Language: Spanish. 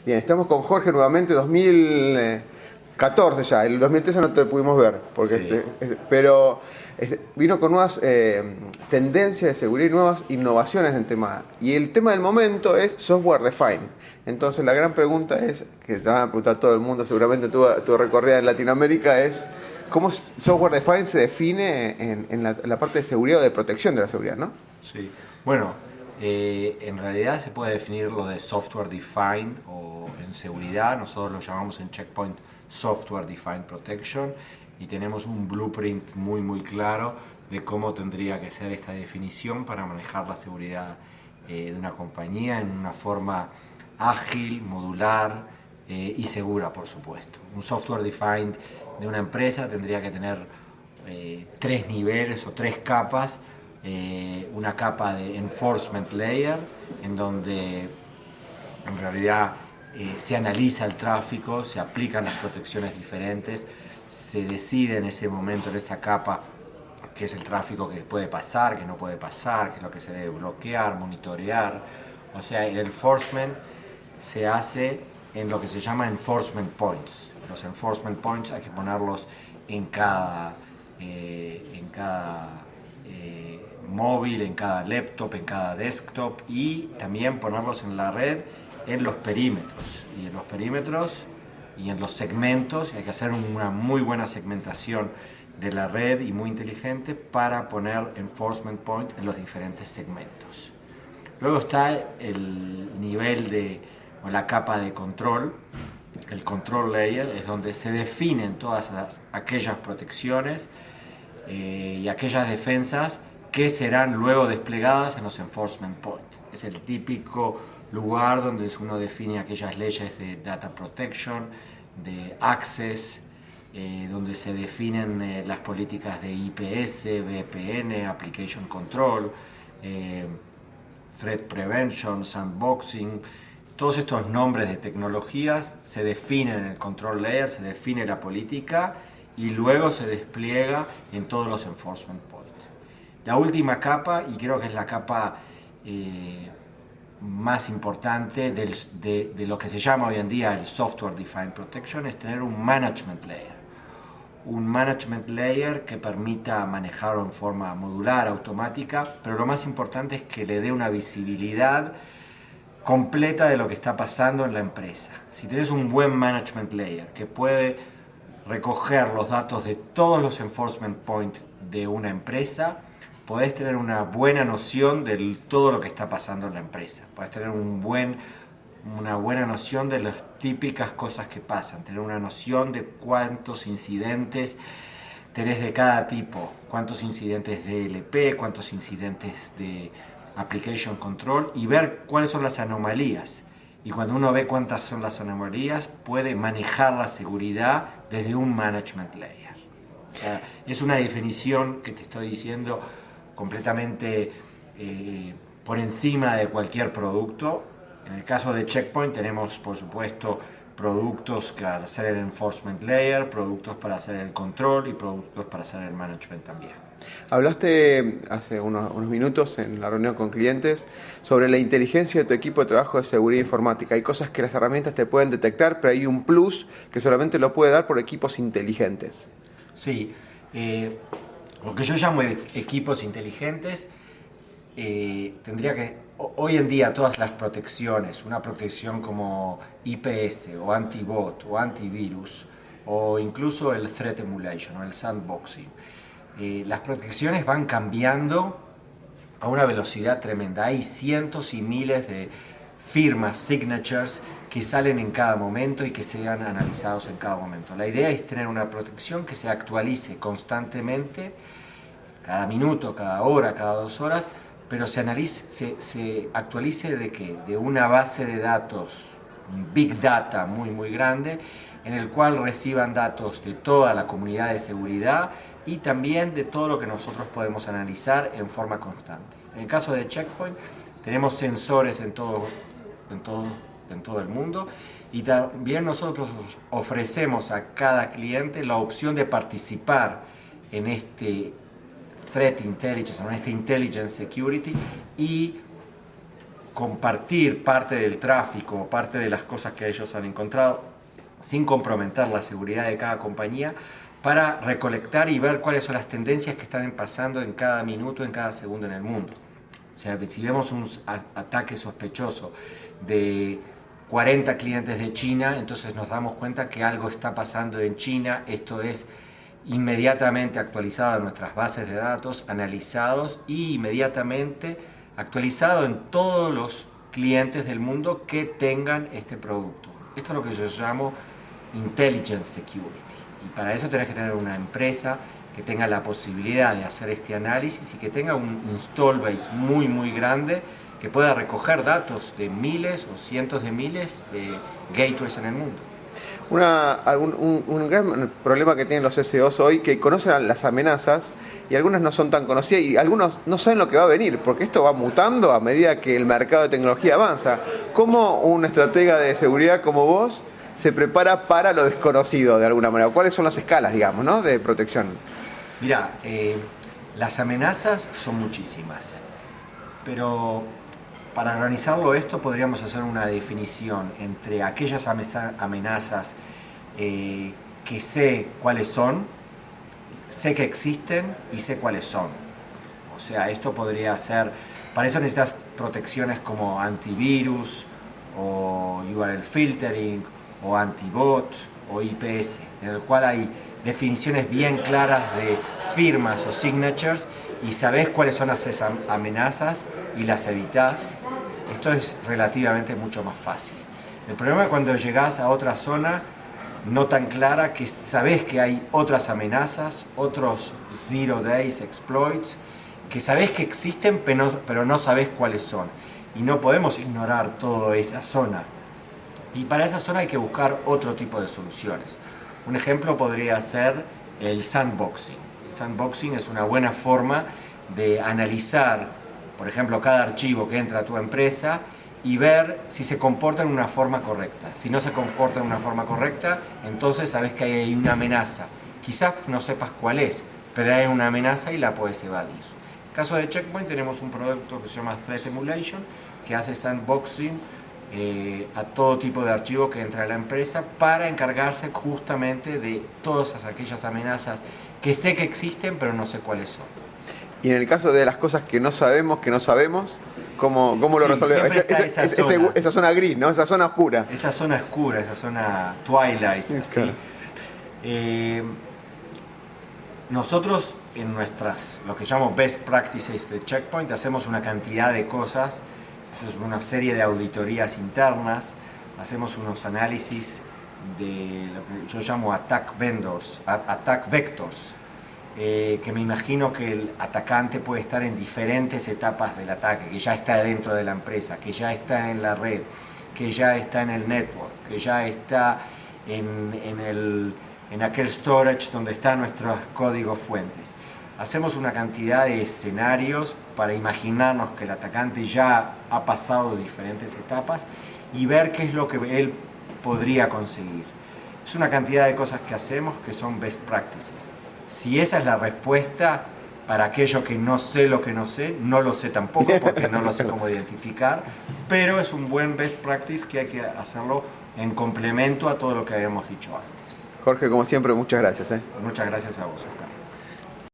Bien, estamos con Jorge nuevamente, 2014 ya, el 2013 no te pudimos ver, porque Sí. pero vino con nuevas tendencias de seguridad y nuevas innovaciones en tema. Y el tema del momento es software defined. Entonces la gran pregunta es, que te van a preguntar todo el mundo, seguramente tu recorrida en Latinoamérica, es cómo software defined se define en la parte de seguridad o de protección de la seguridad, ¿no? Sí. Bueno, en realidad se puede definir lo de software defined o en seguridad. Nosotros lo llamamos en Check Point Software Defined Protection y tenemos un blueprint muy claro de cómo tendría que ser esta definición para manejar la seguridad de una compañía en una forma ágil, modular y segura, por supuesto. Un software defined de una empresa tendría que tener tres niveles o tres capas. Una capa de enforcement layer en donde en realidad se analiza el tráfico, se aplican las protecciones diferentes, se decide en ese momento, en esa capa, qué es el tráfico que puede pasar, qué no puede pasar, qué es lo que se debe bloquear, monitorear. O sea, el enforcement se hace en lo que se llama enforcement points. Los enforcement points hay que ponerlos en cada móvil, en cada laptop, en cada desktop y también ponerlos en la red en los perímetros. Y en los perímetros y en los segmentos hay que hacer una muy buena segmentación de la red y muy inteligente para poner enforcement point en los diferentes segmentos. Luego está el nivel o la capa de control. El control layer es donde se definen todas aquellas protecciones y aquellas defensas que serán luego desplegadas en los enforcement points. Es el típico lugar donde uno define aquellas leyes de data protection, de access, donde se definen las políticas de IPS, VPN, application control, threat prevention, sandboxing. Todos estos nombres de tecnologías se definen en el control layer, se define la política y luego se despliega en todos los enforcement points. La última capa, y creo que es la capa más importante de lo que se llama hoy en día el Software Defined Protection, es tener un management layer. Un management layer que permita manejarlo en forma modular, automática, pero lo más importante es que le dé una visibilidad completa de lo que está pasando en la empresa. Si tienes un buen management layer que puede recoger los datos de todos los enforcement points de una empresa, podés tener una buena noción de todo lo que está pasando en la empresa. Podés tener una buena noción de las típicas cosas que pasan, tener una noción de cuántos incidentes tenés de cada tipo, cuántos incidentes de DLP, cuántos incidentes de application control y ver cuáles son las anomalías. Y cuando uno ve cuántas son las anomalías, puede manejar la seguridad desde un management layer. O sea, es una definición que te estoy diciendo completamente por encima de cualquier producto. En el caso de Check Point tenemos, por supuesto, productos para hacer el enforcement layer, productos para hacer el control y productos para hacer el management también. Hablaste hace unos minutos en la reunión con clientes sobre la inteligencia de tu equipo de trabajo de seguridad informática. Hay cosas que las herramientas te pueden detectar, pero hay un plus que solamente lo puede dar por equipos inteligentes. Sí, lo que yo llamo equipos inteligentes, tendría que, hoy en día todas las protecciones, una protección como IPS o antibot o antivirus o incluso el threat emulation o el sandboxing, las protecciones van cambiando a una velocidad tremenda. Hay cientos y miles de firmas, signatures, que salen en cada momento y que sean analizados en cada momento. La idea es tener una protección que se actualice constantemente, cada minuto, cada hora, cada 2 horas, pero se actualice de qué? De una base de datos, un big data muy grande, en el cual reciban datos de toda la comunidad de seguridad y también de todo lo que nosotros podemos analizar en forma constante. En el caso de Check Point, tenemos sensores en todo el mundo y también nosotros ofrecemos a cada cliente la opción de participar en este Threat Intelligence, en este Intelligence Security y compartir parte del tráfico, parte de las cosas que ellos han encontrado, sin comprometer la seguridad de cada compañía, para recolectar y ver cuáles son las tendencias que están pasando en cada minuto, en cada segundo en el mundo. O sea, si vemos un ataque sospechoso de 40 clientes de China, entonces nos damos cuenta que algo está pasando en China. Esto es inmediatamente actualizado en nuestras bases de datos, analizados y inmediatamente actualizado en todos los clientes del mundo que tengan este producto. Esto es lo que yo llamo Intelligent Security. Y para eso tenés que tener una empresa que tenga la posibilidad de hacer este análisis y que tenga un install base muy grande que pueda recoger datos de miles o cientos de miles de gateways en el mundo. Un gran problema que tienen los SEOs hoy, que conocen las amenazas y algunas no son tan conocidas y algunos no saben lo que va a venir, porque esto va mutando a medida que el mercado de tecnología avanza. ¿Cómo un estratega de seguridad como vos se prepara para lo desconocido de alguna manera? ¿Cuáles son las escalas, digamos, ¿no?, de protección? Mira, las amenazas son muchísimas, pero para organizarlo esto podríamos hacer una definición entre aquellas amenazas que sé cuáles son, sé que existen y sé cuáles son. O sea, esto podría ser, para eso necesitas protecciones como antivirus o URL filtering o antibot o IPS, en el cual hay definiciones bien claras de firmas o signatures y sabés cuáles son esas amenazas y las evitás. Esto es relativamente mucho más fácil. El problema es cuando llegás a otra zona no tan clara, que sabés que hay otras amenazas, otros zero days exploits, que sabés que existen pero no sabés cuáles son. Y no podemos ignorar toda esa zona. Y para esa zona hay que buscar otro tipo de soluciones. Un ejemplo podría ser el sandboxing. El sandboxing es una buena forma de analizar, por ejemplo, cada archivo que entra a tu empresa y ver si se comporta en una forma correcta. Si no se comporta en una forma correcta, entonces sabes que hay una amenaza. Quizás no sepas cuál es, pero hay una amenaza y la puedes evadir. En el caso de Check Point tenemos un producto que se llama Threat Emulation, que hace sandboxing a todo tipo de archivo que entra a la empresa para encargarse justamente de todas aquellas amenazas que sé que existen pero no sé cuáles son. Y en el caso de las cosas que no sabemos, ¿cómo lo resolvemos? Esa zona gris, ¿no? Esa zona oscura. Esa zona oscura, esa zona twilight. Claro. Nosotros en lo que llamamos best practices de Check Point hacemos una cantidad de cosas. Hacemos una serie de auditorías internas, hacemos unos análisis de lo que yo llamo attack vectors, que me imagino que el atacante puede estar en diferentes etapas del ataque, que ya está dentro de la empresa, que ya está en la red, que ya está en el network, que ya está en aquel storage donde están nuestros códigos fuentes. Hacemos una cantidad de escenarios para imaginarnos que el atacante ya ha pasado diferentes etapas y ver qué es lo que él podría conseguir. Es una cantidad de cosas que hacemos que son best practices. Si esa es la respuesta para aquello que no sé lo que no sé, no lo sé tampoco porque no lo sé cómo identificar, pero es un buen best practice que hay que hacerlo en complemento a todo lo que habíamos dicho antes. Jorge, como siempre, muchas gracias. Muchas gracias a vos, Oscar.